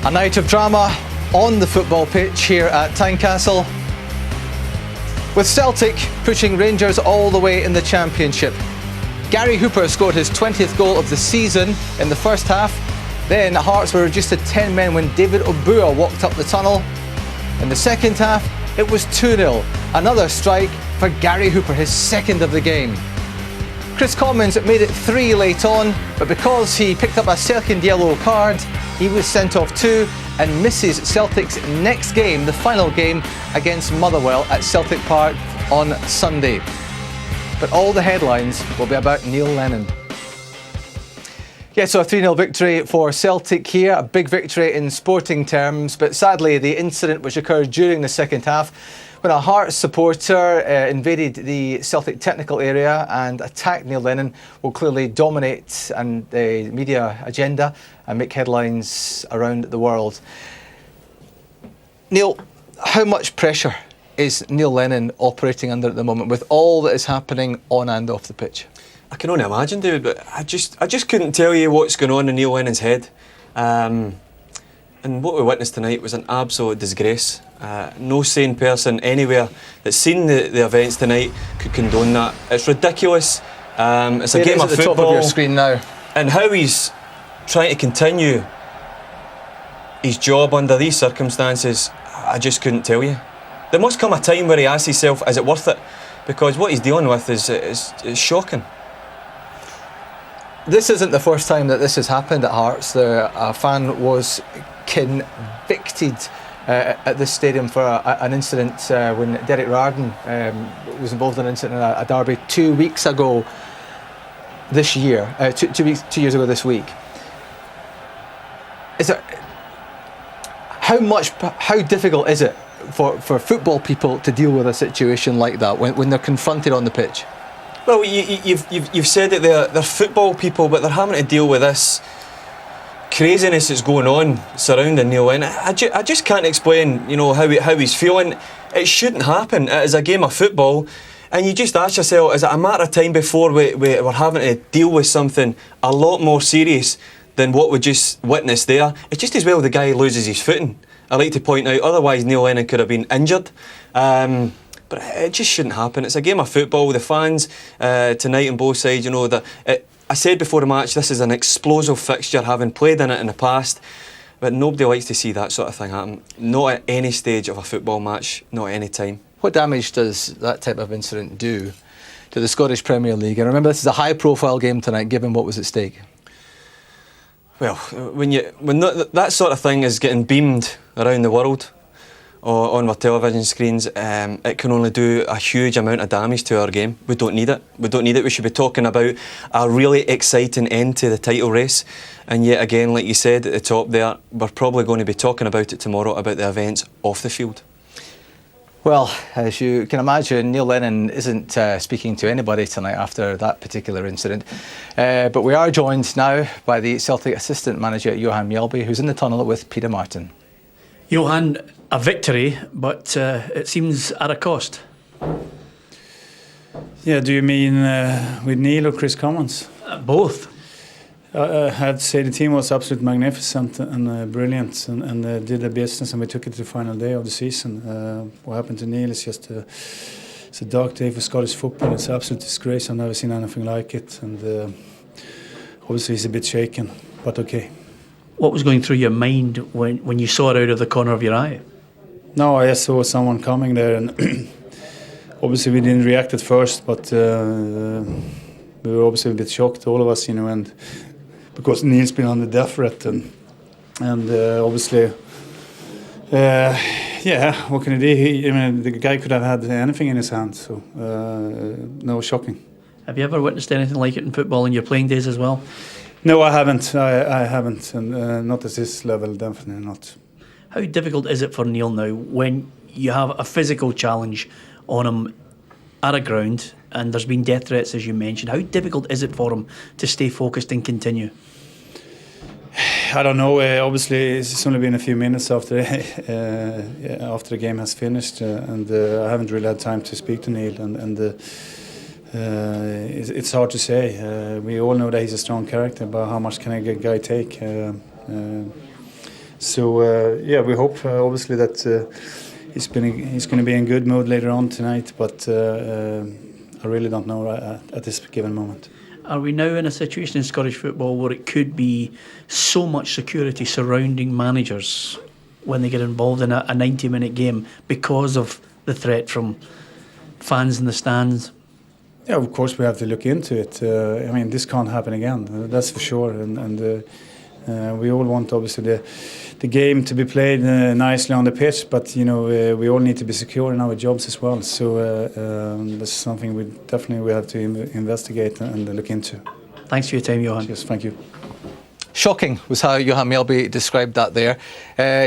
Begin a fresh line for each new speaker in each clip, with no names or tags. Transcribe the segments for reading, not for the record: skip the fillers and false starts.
A night of drama on the football pitch here at Tynecastle, with Celtic pushing Rangers all the way in the Championship. Gary Hooper scored his 20th goal of the season in the first half. Then Hearts were reduced to 10 men when David Obua walked up the tunnel. In the second half, it was 2-0. Another strike for Gary Hooper, his second of the game. Chris Commons made it 3 late on, but because he picked up a second yellow card, he was sent off too and misses Celtic's next game, the final game against Motherwell at Celtic Park on Sunday. But all the headlines will be about Neil Lennon. Yeah, so a 3-0 victory for Celtic here, a big victory in sporting terms, but sadly the incident which occurred during the second half when a Hearts supporter invaded the Celtic technical area and attacked Neil Lennon will clearly dominate and the media agenda and make headlines around the world. Neil, how much pressure is Neil Lennon operating under at the moment with all that is happening on and off the pitch?
I can only imagine, David, but I just couldn't tell you what's going on in Neil Lennon's head. And what we witnessed tonight was an absolute disgrace. No sane person anywhere that's seen the events tonight could condone that. It's ridiculous. It's a game of football. It is at the top of your screen now. And how he's trying to continue his job under these circumstances, I just couldn't tell you. There must come a time where he asks himself, is it worth it? Because what he's dealing with is shocking.
This isn't the first time that this has happened at Hearts. A fan was convicted at this stadium for an incident when Derek Rarden was involved in an incident in a derby 2 weeks ago this year, 2 years ago this week. How difficult is it for football people to deal with a situation like that when they're confronted on the pitch?
Well, you've said that they're football people, but they're having to deal with this craziness that's going on surrounding Neil Lennon. I just can't explain, how he's feeling. It shouldn't happen. It is a game of football, and you just ask yourself, is it a matter of time before we're having to deal with something a lot more serious than what we just witnessed there? It's just as well the guy loses his footing. I like to point out, otherwise Neil Lennon could have been injured. But it just shouldn't happen. It's a game of football. The fans tonight on both sides, I said before the match, this is an explosive fixture, having played in it in the past, but nobody likes to see that sort of thing happen. Not at any stage of a football match, not at any time. What damage does that type of incident do to the Scottish Premier League? And remember, this is a high-profile game tonight, given what was at stake. Well, when that sort of thing is getting beamed around the world on our television screens, it can only do a huge amount of damage to our game. We don't need it. We don't need it. We should be talking about a really exciting end to the title race. And yet again, like you said at the top there, we're probably going to be talking about it tomorrow, about the events off the field. Well, as you can imagine, Neil Lennon isn't speaking to anybody tonight after that particular incident. But we are joined now by the Celtic assistant manager, Johan Mjällby, who's in the tunnel with Peter Martin.
Johan, a victory, but it seems at a cost.
Yeah, do you mean with Neil or Chris Commons?
Both.
I had to say the team was absolutely magnificent and brilliant and did their business, and we took it to the final day of the season. What happened to Neil is just it's a dark day for Scottish football. It's an absolute disgrace. I've never seen anything like it, and obviously he's a bit shaken, but okay.
What was going through your mind when you saw it out of the corner of your eye?
No, I just saw someone coming there, and obviously we didn't react at first, but we were obviously a bit shocked, all of us, and because Neil's been under death threat, and obviously, what can he do? The guy could have had anything in his hand, so no, shocking.
Have you ever witnessed anything like it in football in your playing days as well?
No, I haven't. I haven't, and not at this level, definitely not.
How difficult is it for Neil now when you have a physical challenge on him at a ground and there's been death threats, as you mentioned? How difficult is it for him to stay focused and continue?
I don't know. Obviously, it's only been a few minutes after the game has finished, and I haven't really had time to speak to Neil. And it's hard to say. We all know that he's a strong character, but how much can a guy take? So yeah, we hope obviously that he's going to be in good mood later on tonight, but I really don't know at this given moment.
Are we now in a situation in Scottish football where it could be so much security surrounding managers when they get involved in a 90-minute game because of the threat from fans in the stands?
Yeah, of course we have to look into it. I mean, this can't happen again, that's for sure. And we all want obviously the game to be played nicely on the pitch, but you know we all need to be secure in our jobs as well. So this is something we definitely have to investigate and look into.
Thanks for your time, Johan.
Yes, thank you.
Shocking was how Johan Mjällby described that there.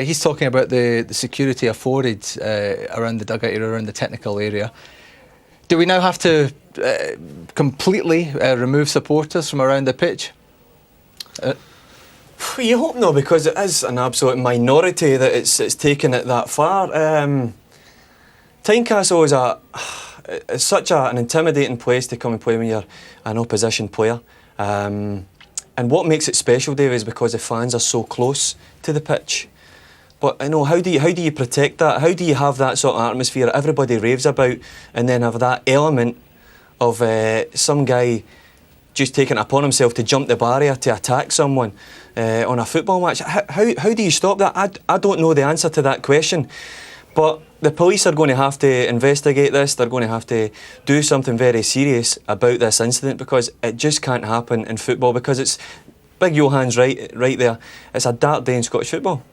He's talking about the security afforded around the dugout area, around the technical area. Do we now have to completely remove supporters from around the pitch?
You hope not, because it is an absolute minority that it's taken it that far. Tynecastle is such an intimidating place to come and play when you're an opposition player. And what makes it special, Dave, is because the fans are so close to the pitch. But you know, how do you protect that? How do you have that sort of atmosphere everybody raves about, and then have that element of some guy just taking it upon himself to jump the barrier to attack someone on a football match? How do you stop that? I don't know the answer to that question. But the police are going to have to investigate this. They're going to have to do something very serious about this incident, because it just can't happen in football, because it's, Big Johan's right there, it's a dark day in Scottish football.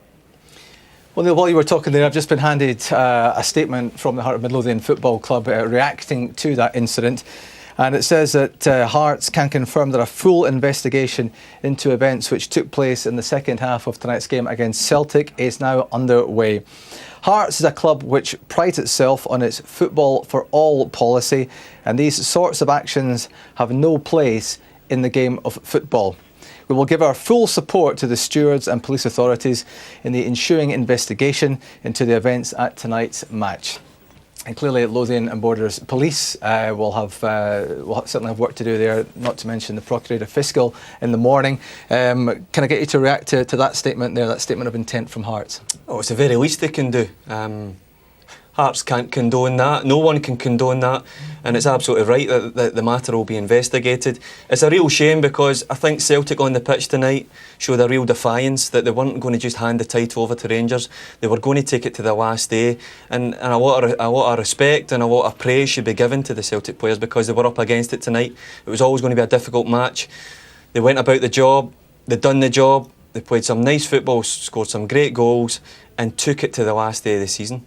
Well, Neil, while you were talking there, I've just been handed a statement from the Heart of Midlothian Football Club reacting to that incident. And it says that Hearts can confirm that a full investigation into events which took place in the second half of tonight's game against Celtic is now underway. Hearts is a club which prides itself on its football for all policy, and these sorts of actions have no place in the game of football. We will give our full support to the stewards and police authorities in the ensuing investigation into the events at tonight's match. And clearly Lothian and Borders Police will certainly have work to do there, not to mention the Procurator Fiscal in the morning. Can I get you to react to that statement there, that statement of intent from Hearts?
Oh, it's the very least they can do. Hearts can't condone that. No one can condone that. And it's absolutely right that the matter will be investigated. It's a real shame, because I think Celtic on the pitch tonight showed a real defiance that they weren't going to just hand the title over to Rangers. They were going to take it to the last day. And a lot of respect and a lot of praise should be given to the Celtic players, because they were up against it tonight. It was always going to be a difficult match. They went about the job. They done the job. They played some nice football, scored some great goals, and took it to the last day of the season.